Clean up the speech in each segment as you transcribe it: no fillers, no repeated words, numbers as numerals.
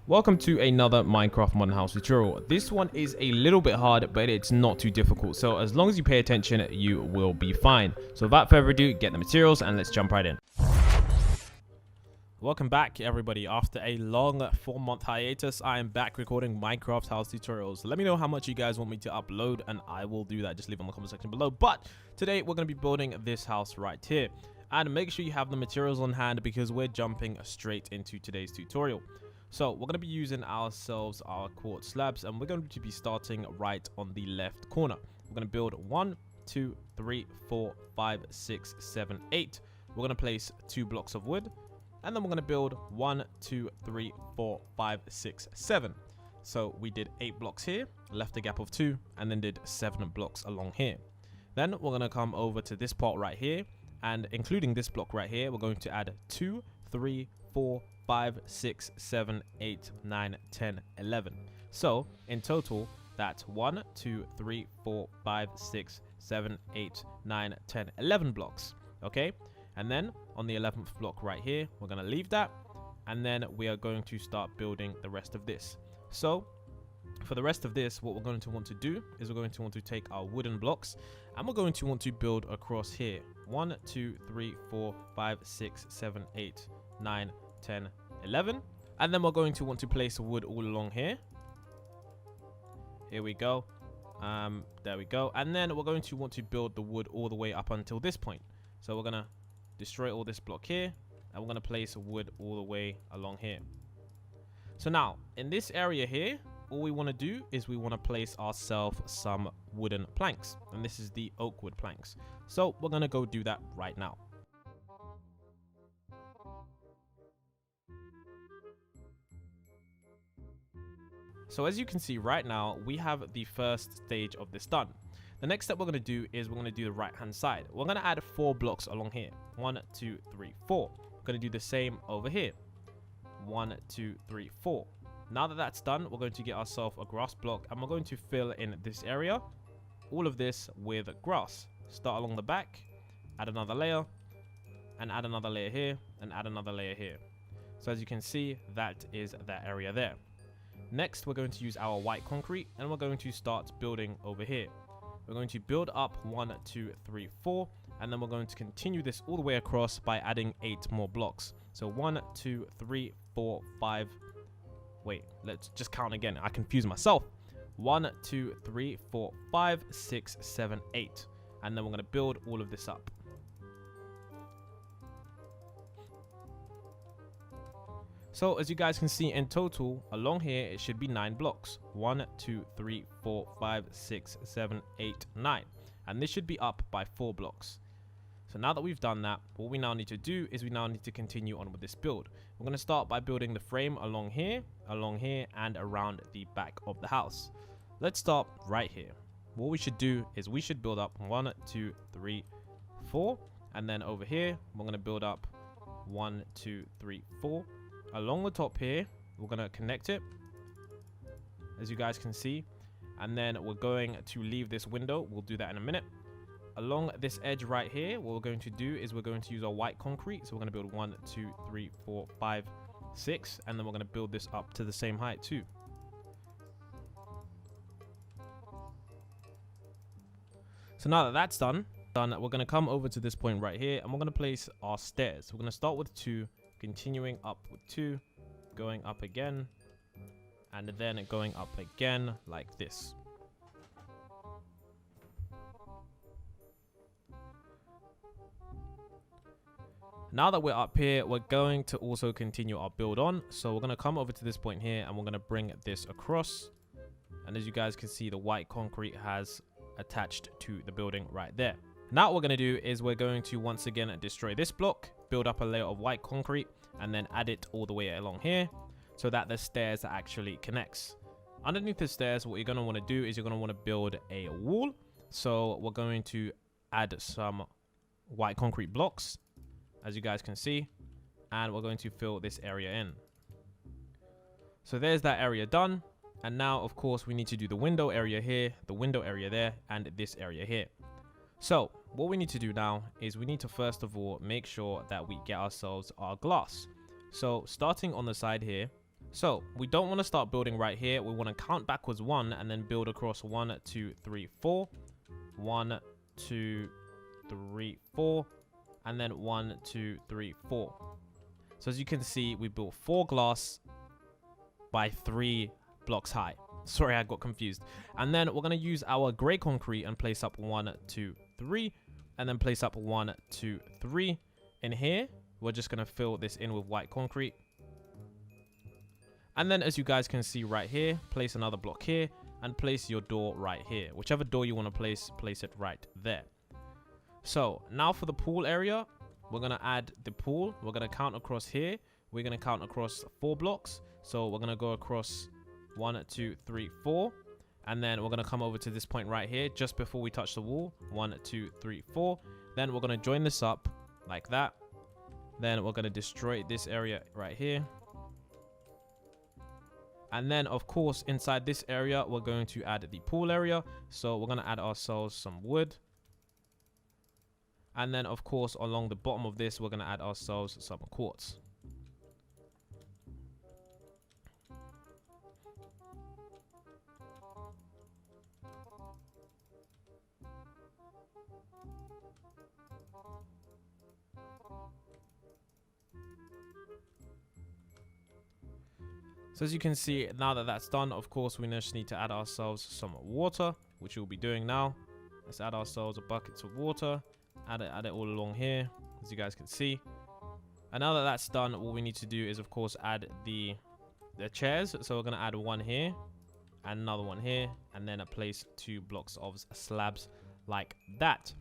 Welcome to another Minecraft Modern House tutorial. This one is a little bit hard, but it's not too difficult. So as long as you pay attention, you will be fine. So without further ado, get the materials and let's jump right in. Welcome back everybody. After a long 4-month hiatus, I am back recording Minecraft house tutorials. Let me know how much you guys want me to upload and I will do that. Just leave it in the comment section below. But today we're going to be building this house right here. And make sure you have the materials on hand because we're jumping straight into today's tutorial. So we're going to be using ourselves our quartz slabs and we're going to be starting right on the left corner. We're going to build 1, 2, 3, 4, 5, 6, 7, 8. We're going to place 2 blocks of wood and then we're going to build 1, 2, 3, 4, 5, 6, 7. So we did 8 blocks here, left a gap of 2 and then did 7 blocks along here. Then we're going to come over to this part right here and including this block right here, we're going to add 2, 3, 4, 5, 6, 7, 8, 9, 10, 11. So in total, that's 1, 2, 3, 4, 5, 6, 7, 8, 9, 10, 11 blocks. Okay. And then on the 11th block right here, we're going to leave that. And then we are going to start building the rest of this. So for the rest of this, what we're going to want to do is we're going to want to take our wooden blocks and we're going to want to build across here. 1, 2, 3, 4, 5, 6, 7, 8, 9, 10, 11. And then we're going to want to place wood all along here. Here we go. There we go. And then we're going to want to build the wood all the way up until this point. So we're going to destroy all this block here. And we're going to place wood all the way along here. So now, in this area here, all we want to do is we want to place ourselves some wooden planks. And this is the oak wood planks. So we're going to go do that right now. So as you can see right now, we have the first stage of this done. The next step we're going to do is we're going to do the right hand side. We're going to add 4 blocks along here. 1, 2, 3, 4. We're going to do the same over here. 1, 2, 3, 4. Now that that's done, we're going to get ourselves a grass block and we're going to fill in this area. All of this with grass. Start along the back, add another layer, and add another layer here, and add another layer here. So as you can see, that is that area there. Next, we're going to use our white concrete and we're going to start building over here. We're going to build up 1, 2, 3, 4, and then we're going to continue this all the way across by adding 8 more blocks. So 1, 2, 3, 4, 5. Wait, let's just count again. I confuse myself. 1, 2, 3, 4, 5, 6, 7, 8. And then we're going to build all of this up. So as you guys can see in total, along here, it should be 9 blocks. 1, 2, 3, 4, 5, 6, 7, 8, 9. And this should be up by 4 blocks. So now that we've done that, what we now need to do is we now need to continue on with this build. We're going to start by building the frame along here, and around the back of the house. Let's start right here. What we should do is we should build up 1, 2, 3, 4. And then over here, we're going to build up 1, 2, 3, 4. Along the top here, we're going to connect it, as you guys can see. And then we're going to leave this window. We'll do that in a minute. Along this edge right here, what we're going to do is we're going to use our white concrete. So we're going to build 1, 2, 3, 4, 5, 6. And then we're going to build this up to the same height too. So now that that's done, we're going to come over to this point right here. And we're going to place our stairs. We're going to start with 2. Continuing up with 2, going up again, and then going up again like this. Now that we're up here, we're going to also continue our build on. So we're going to come over to this point here and we're going to bring this across. And as you guys can see, the white concrete has attached to the building right there. Now what we're going to do is we're going to once again destroy this block, build up a layer of white concrete, and then add it all the way along here so that the stairs actually connects. Underneath the stairs, what you're going to want to do is you're going to want to build a wall. So we're going to add some white concrete blocks, as you guys can see, and we're going to fill this area in. So there's that area done. And now, of course, we need to do the window area here, the window area there, and this area here. So what we need to do now is we need to first of all make sure that we get ourselves our glass. So starting on the side here, So we don't want to start building right here. We want to count backwards 1 and then build across 1, 2, 3, 4. 1, 2, 3, 4. And then 1, 2, 3, 4. So as you can see, we built 4 glass by 3 blocks high. Sorry, I got confused. And then we're going to use our gray concrete and place up 1, 2, 3. And then place up 1, 2, 3. In here, we're just going to fill this in with white concrete. And then as you guys can see right here, place another block here and place your door right here. Whichever door you want to place it right there. So now for the pool area, we're going to add the pool. We're going to count across here. We're going to count across 4 blocks. So we're going to go across 1, 2, 3, 4. And then we're going to come over to this point right here just before we touch the wall. 1, 2, 3, 4. Then we're going to join this up like that. Then we're going to destroy this area right here. And then, of course, inside this area, we're going to add the pool area. So we're going to add ourselves some wood. And then, of course, along the bottom of this, we're going to add ourselves some quartz. So as you can see, now that that's done, of course, we just need to add ourselves some water, which we'll be doing now. Let's add ourselves a bucket of water. Add it all along here, as you guys can see. And now that that's done, what we need to do is, of course, add the chairs. So we're going to add one here and another one here, and then place 2 blocks of slabs like that.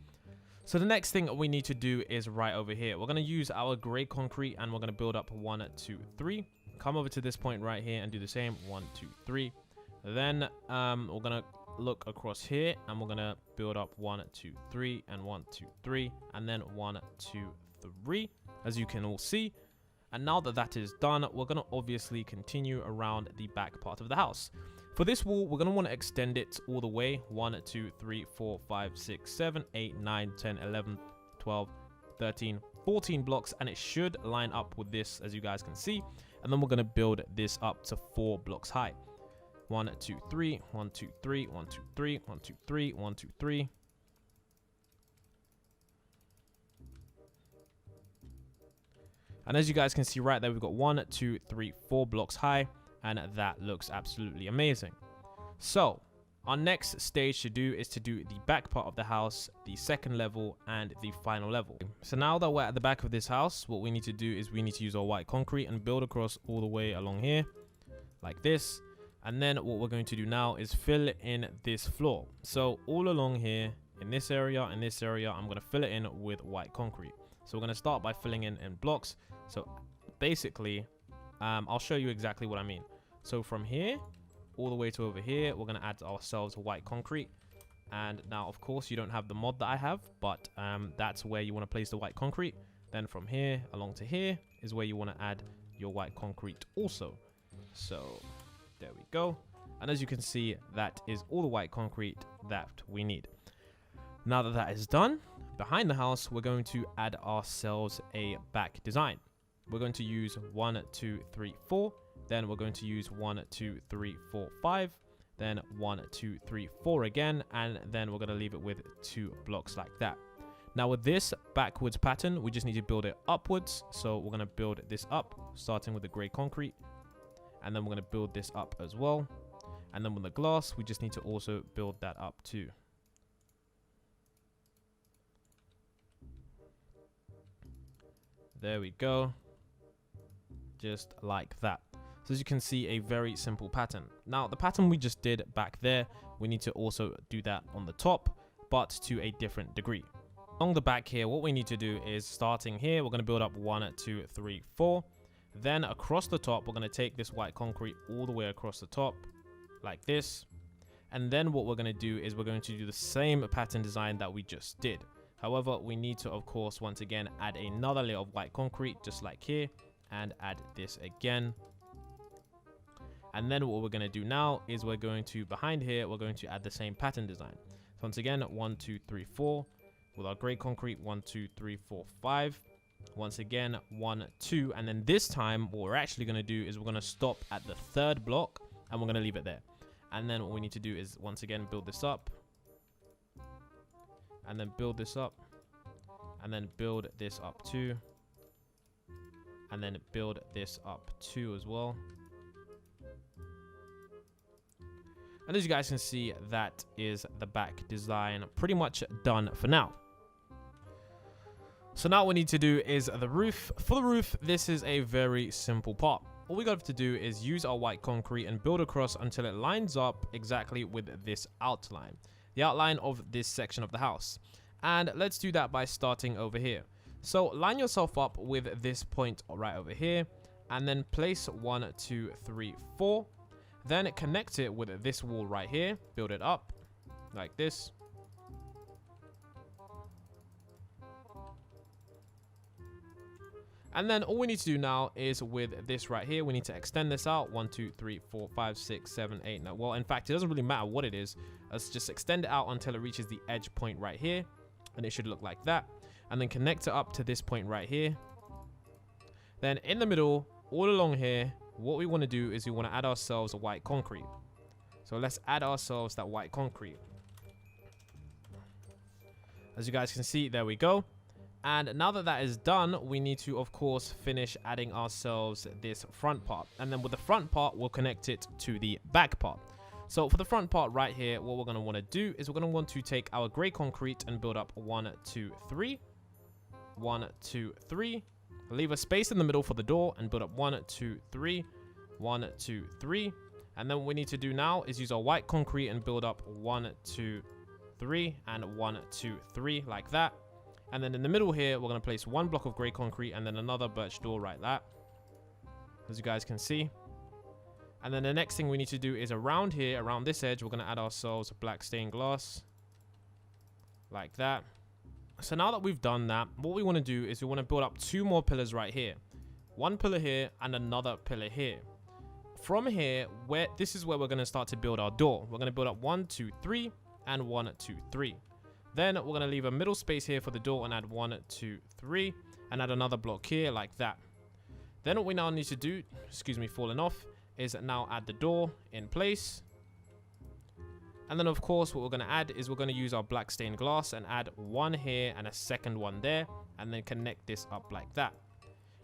So the next thing we need to do is right over here. We're going to use our gray concrete and we're going to build up 1, 2, 3. Come over to this point right here and do the same. 1, 2, 3. Then we're going to look across here and we're going to build up 1, 2, 3 and 1, 2, 3 and then 1, 2, 3, as you can all see. And now that that is done, we're going to obviously continue around the back part of the house. For this wall, we're going to want to extend it all the way. 1, 2, 3, 4, 5, 6, 7, 8, 9, 10, 11, 12, 13, 14 blocks, and it should line up with this, as you guys can see. And then we're going to build this up to 4 blocks high. 1, 2, 3, 1, 2, 3, 1, 2, 3, 1, 2, 3, 1, 2, 3. And as you guys can see right there, we've got 1, 2, 3, 4 blocks high, and that looks absolutely amazing. So our next stage to do is to do the back part of the house, the second level, and the final level. So now that we're at the back of this house, what we need to do is we need to use our white concrete and build across all the way along here, like this. And then what we're going to do now is fill in this floor. So all along here, in this area, I'm going to fill it in with white concrete. So we're going to start by filling in blocks. So basically, I'll show you exactly what I mean. So from here all the way to over here, we're going to add ourselves white concrete. And now, of course, you don't have the mod that I have, but that's where you want to place the white concrete. Then from here along to here is where you want to add your white concrete also. So there we go. And as you can see, that is all the white concrete that we need. Now that that is done, behind the house, we're going to add ourselves a back design. We're going to use 1, 2, 3, 4. Then we're going to use 1, 2, 3, 4, 5. Then 1, 2, 3, 4 again. And then we're going to leave it with 2 blocks like that. Now with this backwards pattern, we just need to build it upwards. So we're going to build this up, starting with the gray concrete. And then we're going to build this up as well. And then with the glass, we just need to also build that up too. There we go. Just like that. So as you can see, a very simple pattern. Now the pattern we just did back there, we need to also do that on the top, but to a different degree. Along the back here, what we need to do is, starting here, we're going to build up 1, 2, 3, 4. Then across the top, we're going to take this white concrete all the way across the top like this. And then what we're going to do is we're going to do the same pattern design that we just did. However, we need to, of course, once again, add another layer of white concrete, just like here, and add this again. And then what we're going to do now is we're going to, behind here, we're going to add the same pattern design. So once again, 1, 2, 3, 4. With our gray concrete, 1, 2, 3, 4, 5. Once again, 1, 2. And then this time, what we're actually going to do is we're going to stop at the third block and we're going to leave it there. And then what we need to do is, once again, build this up. And then build this up. And then build this up too. And then build this up too as well. And as you guys can see, that is the back design pretty much done for now. So now what we need to do is the roof. For the roof, this is a very simple part. All we got to do is use our white concrete and build across until it lines up exactly with this outline. The outline of this section of the house. And let's do that by starting over here. So line yourself up with this point right over here. And then place 1, 2, 3, 4. Then connect it with this wall right here. Build it up like this. And then all we need to do now is with this right here, we need to extend this out. 1, 2, 3, 4, 5, 6, 7, 8. Now, well, in fact, it doesn't really matter what it is. Let's just extend it out until it reaches the edge point right here. And it should look like that. And then connect it up to this point right here. Then in the middle, all along here, what we want to do is we want to add ourselves a white concrete. So let's add ourselves that white concrete. As you guys can see, there we go. And now that that is done, we need to, of course, finish adding ourselves this front part. And then with the front part, we'll connect it to the back part. So for the front part right here, what we're going to want to do is we're going to want to take our gray concrete and build up 1, 2, 3. 1, 2, 3. Leave a space in the middle for the door and build up 1, 2, 3. 1, 2, 3. And then what we need to do now is use our white concrete and build up 1, 2, 3 and 1, 2, 3 like that. And then in the middle here, we're going to place 1 block of gray concrete and then another birch door like that. As you guys can see. And then the next thing we need to do is around here, around this edge, we're going to add ourselves black stained glass. Like that. So now that we've done that, what we want to do is we want to build up 2 more pillars right here. 1 pillar here and another pillar here. From here, this is where we're going to start to build our door. We're going to build up 1, 2, 3 and 1, 2, 3. Then we're going to leave a middle space here for the door and add 1, 2, 3 and add another block here like that. Then what we now need to do, excuse me, falling off, is now add the door in place. And then of course what we're going to add is we're going to use our black stained glass and add 1 here and a second one there and then connect this up like that.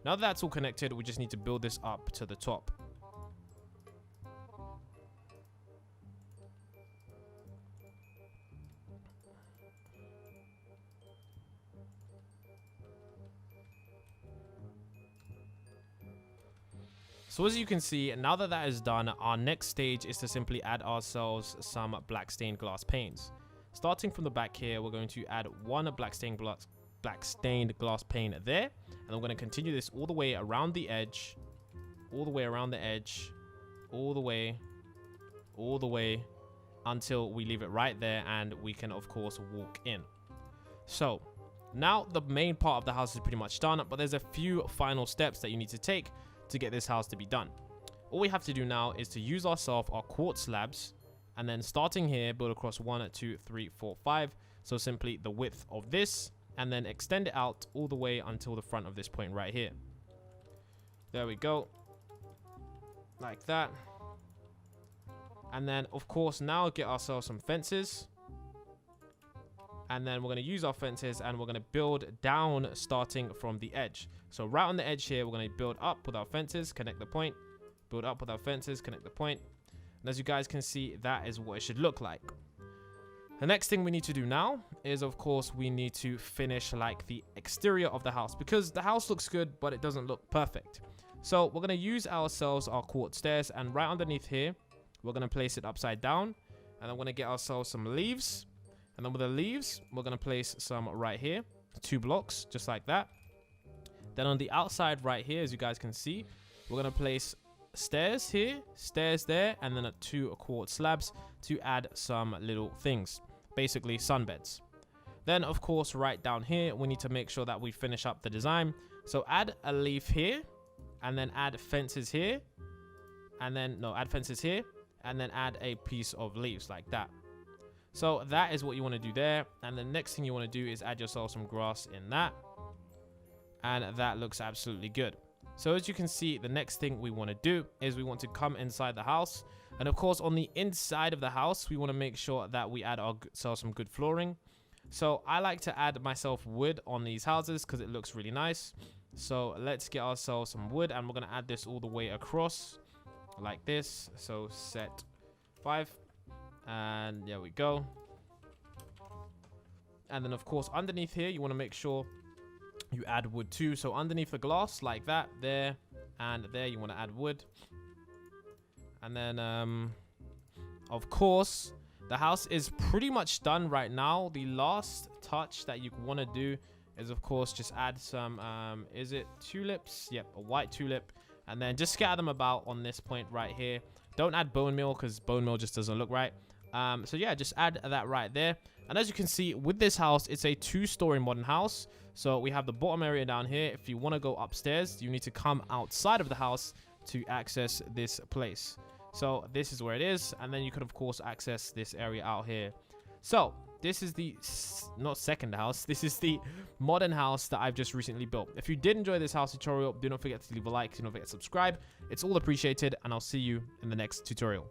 Now that that's all connected, we just need to build this up to the top. So as you can see, now that that is done, our next stage is to simply add ourselves some black stained glass panes. Starting from the back here, we're going to add 1 black stained glass pane there. And I'm going to continue this all the way around the edge, all the way around the edge, all the way until we leave it right there and we can of course walk in. So now the main part of the house is pretty much done, but there's a few final steps that you need to take to get this house to be done. All we have to do now is to use our quartz slabs and then starting here, build across 1, 2, 3, 4, 5. So simply the width of this and then extend it out all the way until the front of this point right here. There we go. Like that. And then of course now get ourselves some fences. And then we're going to use our fences and we're going to build down starting from the edge. So right on the edge here, we're going to build up with our fences, connect the point, build up with our fences, connect the point. And as you guys can see, that is what it should look like. The next thing we need to do now is, of course, we need to finish like the exterior of the house because the house looks good, but it doesn't look perfect. So we're going to use ourselves our quartz stairs and right underneath here, we're going to place it upside down and I'm going to get ourselves some leaves. And then with the leaves, we're going to place some right here, 2 blocks, just like that. Then on the outside right here, as you guys can see, we're going to place stairs here, stairs there, and then 2 quartz slabs to add some little things, basically sunbeds. Then, of course, right down here, we need to make sure that we finish up the design. So add a leaf here, and then add fences here, and then, no, add fences here, and then add a piece of leaves like that. So that is what you want to do there. And the next thing you want to do is add yourself some grass in that. and that looks absolutely good. So as you can see, the next thing we want to do is we want to come inside the house. And of course, on the inside of the house, we want to make sure that we add ourselves some good flooring. So I like to add myself wood on these houses because it looks really nice. So let's get ourselves some wood, and we're going to add this all the way across like this. So set 5, and there we go. And then of course, underneath here, you want to make sure you add wood too. So underneath the glass like that, there and there, you want to add wood. And then of course, the house is pretty much done right now. The last touch that you want to do is of course just add some is it tulips? Yep, a white tulip. And then just scatter them about on this point right here. Don't add bone meal because bone meal just doesn't look right. So yeah, just add that right there. And as you can see with this house, it's a 2-story modern house. So we have the bottom area down here. If you want to go upstairs, you need to come outside of the house to access this place. So this is where it is. And then you could of course access this area out here. So this is the not second house. This is the modern house that I've just recently built. If you did enjoy this house tutorial, do not forget to leave a like. Do not forget to subscribe. It's all appreciated. And I'll see you in the next tutorial.